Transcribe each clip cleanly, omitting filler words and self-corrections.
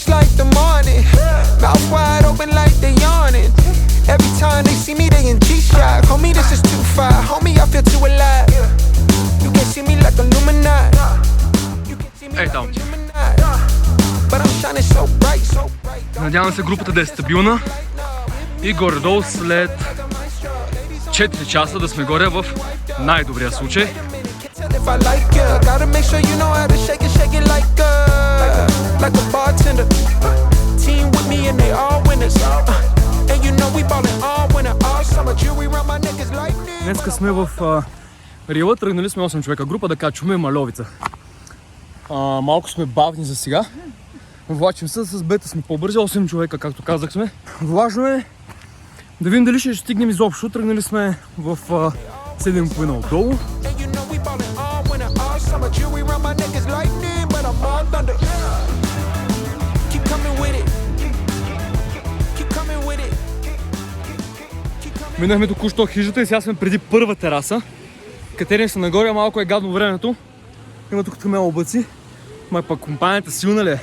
Like the morning, mouth wide open like they yawning. Every time they see me, they in G-Shock. Homie, this is too far. Homie, I feel too alive. You can see me like Illuminati. You can see me like Illuminati. But I'm shining so bright, so bright. Надявам се групата да е стабилна и горе-долу след 4 часа да сме горе в най-добрия случай. Like a bartender, team with me and they all winners. And you know we ballin' all winter, all summer. Jewelry around my neck is lightning. Днеска сме в Рила, тръгнали сме 8 човека група да качваме Маловица. Малко сме бавни за сега. Влачим се, с бета сме по-бързи, 8 човека, както казах сме. Важно е да видим дали ще стигнем изобщо. Тръгнали сме в 7:30 отдолу. Минахме току-що хижата и сега сме преди първа тераса. Катерим се нагоре, малко е гадно времето. Има тук тъмел облаци. Май пък компанията силна ли е?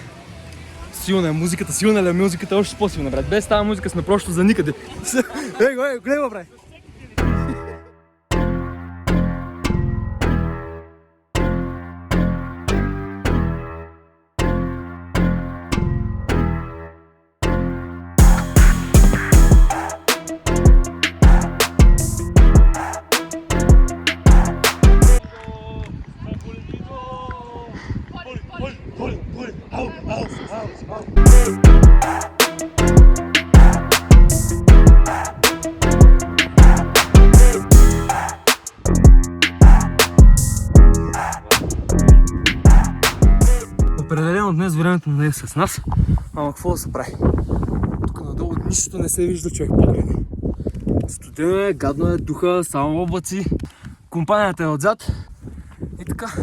Силна е музиката, силна ли е? Музиката е още по-силна, брат. Без тази музика сме просто за никъде. Гледай го, брат! Определено днес времето не е с нас, ама какво да се прави? Тук надолу нищо не се вижда, човек, погледни. Студено е, гадно е, духа, само облаци. Компанията е отзад. И така.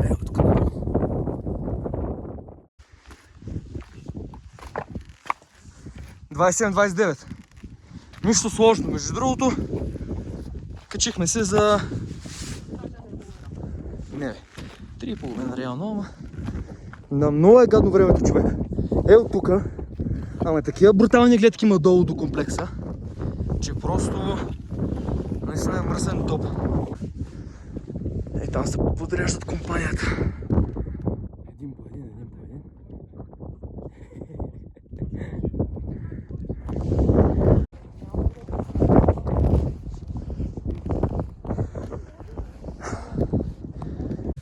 Ево тук надолу. (27-29). Нищо сложно. Между другото, качихме се за... Не, 3,5 реално, ама... На много е гадно времето, човек. Ето тука. Ама такива брутални гледки има долу до комплекса, че просто наистина е мръсен топ. Там се подреждат компанията. Един по един.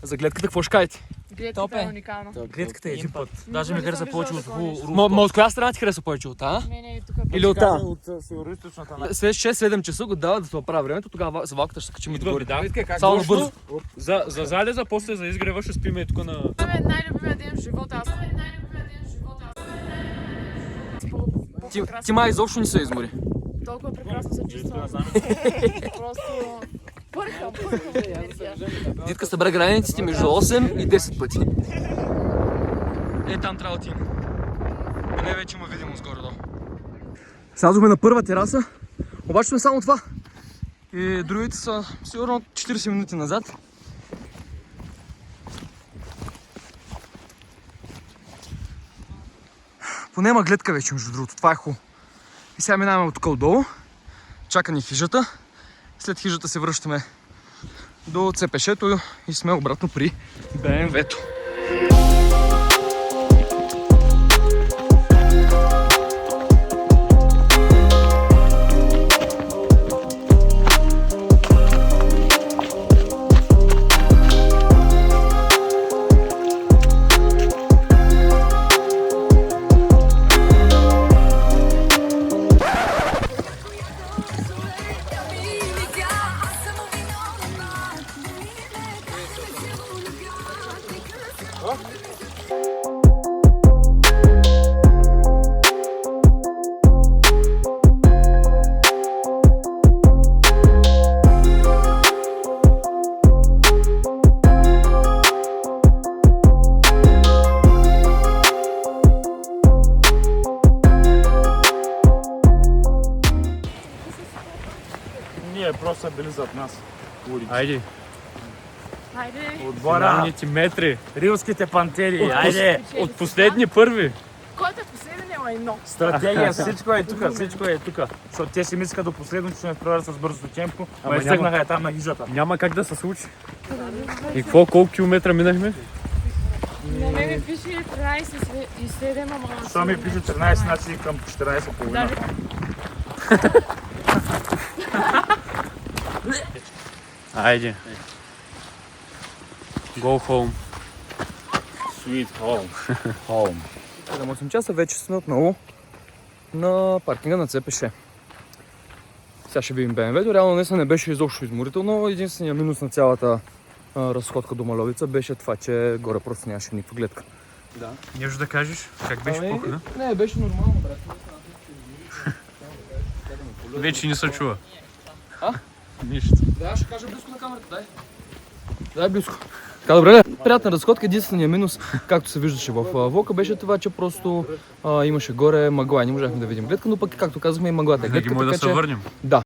За гледката какво ще кажете? Гледката е уникална. Гледката е един път. Даже ми хареса повече от Ма от коя страна ти хареса повече? От тази? Не, тук или от тази? от североизточната. След 6-7 часа го дава да се оправя времето, тогава с валката ще се качим и догоре. Да, само набързо. За залеза, после за изгрева ще спиме и тук на... Това е най-любимия ден в живота. Ти май изобщо не се измори. Толкова прекрасно се чувствам. Просто пърхам. Дитка събра границите между 8 и 10 пъти. Там трябва да отидем. Поне вече има видимост горе-долу. Слязохме на първа тераса, обаче сме само това. И другите са сигурно 40 минути назад. Поне има гледка вече, между другото, това е хубаво. И сега минаваме от тук отдолу, чака ни хижата. След хижата се връщаме до ЦПШ-то и сме обратно при БМВ-то. са били зад нас. Айде, Хайде. Отбора, финалните метри. рилските пантери, айде! От последни първи. Който е последен е едно. Стратегия, всичко е тук, всичко е тук. Защото те си мислиха до последно, че ще ме преварят с бързото темпо, Ама ама изтъгнаха там на хижата. Няма как да се случи. И какво, колко километра минахме? На мен ми пише 13,7, ама... Що ми пише 13, значи към 14,5. Айде. Go home. Sweet home. Home. 8 часа вече сме отново на паркинга на ЦПШ. Сега ще видим БМВ-то. Реално днес не беше изобщо изморително. Единственият минус на цялата разходка до Маловица беше това, че горе просто нямаше никаква гледка. Да. Нещо да кажеш? Как беше пукна? Не, беше нормално, брат. Вече не се чува. А? Нищо. Да, ще кажа близко на камерата, дай. Дай близко. Така, добре, приятна разходка. Единственият минус, както се виждаше в влока, беше това, че просто имаше горе мъгла и не можахме да видим гледка, но пък, както казахме, и мъглата е гледка. Винаги може да се върнем. Да.